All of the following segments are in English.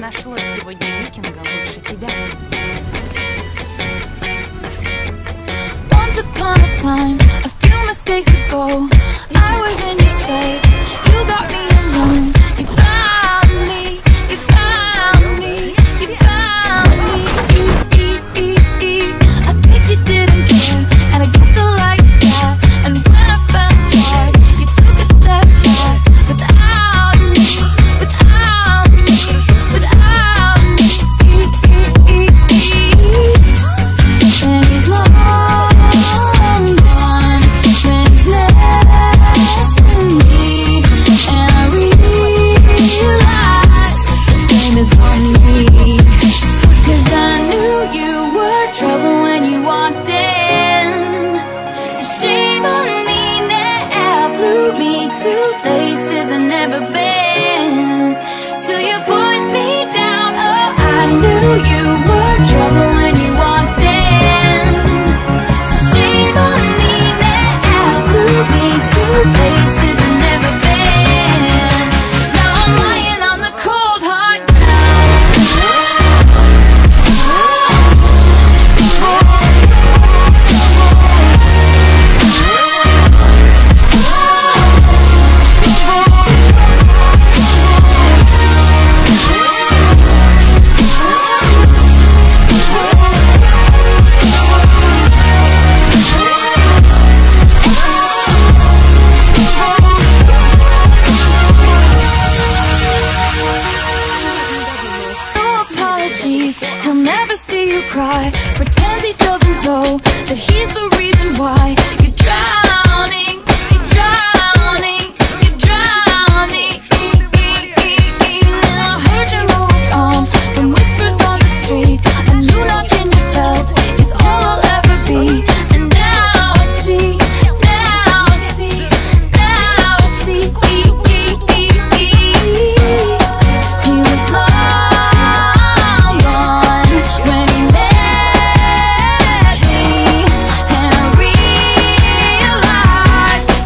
нашлось сегодня викинга лучше тебя. Once upon a time, a few mistakes ago, I was in your sights, you got me alone. You found me, you found me, you found me. I guess you didn't care, and I guess I liked that. And when I fell apart, you took a step back. Without me, without me, without me. And he's long gone, when he's left me, and I realize the blame is on me. 'Cause I knew you were trouble when you walked in. So shame on me now, flew me to places I've never been. Till you put me down, oh, I knew you were trouble when you walked in. So shame on me now, flew me to places I've never been. Now I'm lying on the cold hard apologies. He'll never see you cry. Pretends he doesn't know that he's the reason why you're drowning, you're drowning, you're drowning. Now I heard you moved on from whispers on the street. I knew nothing you felt is all I'll ever be. And now I see, now I see, now I see. He was long gone when he met me, and I realized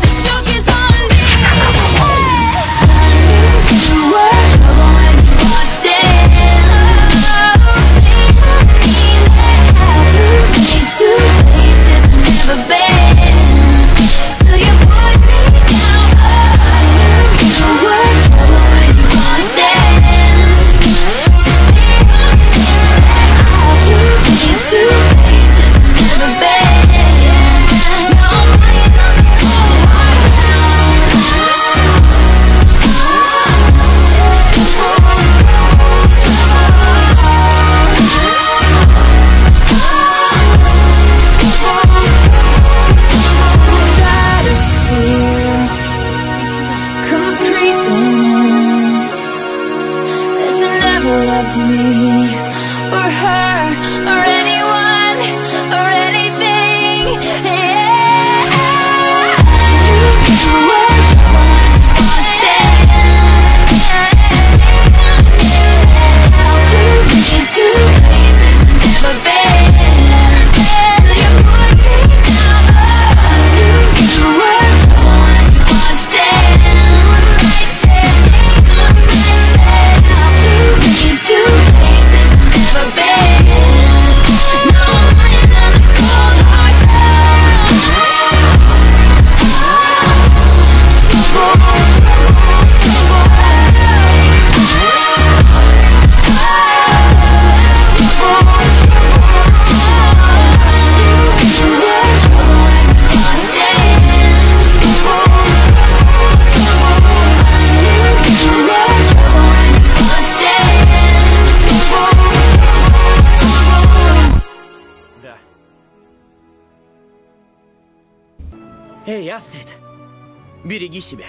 the joke is on me. I knew you were trouble when you walked in. Me to places I've never been. Till you put me down, oh, I knew you were trouble when you walked in. Me to places I've never been. Now I'm lying on the cold hard Stratosphere comes creeping in, that you never loved me, or her, or anyone, or anything. Yeah. You were trouble when you walked in. Flew me to places I've never been. Till you put me down, oh, I knew you were trouble when you walked in. Flew me to places I've never been. Now I'm lying on the cold hard Да. Эй, Астрид, береги себя.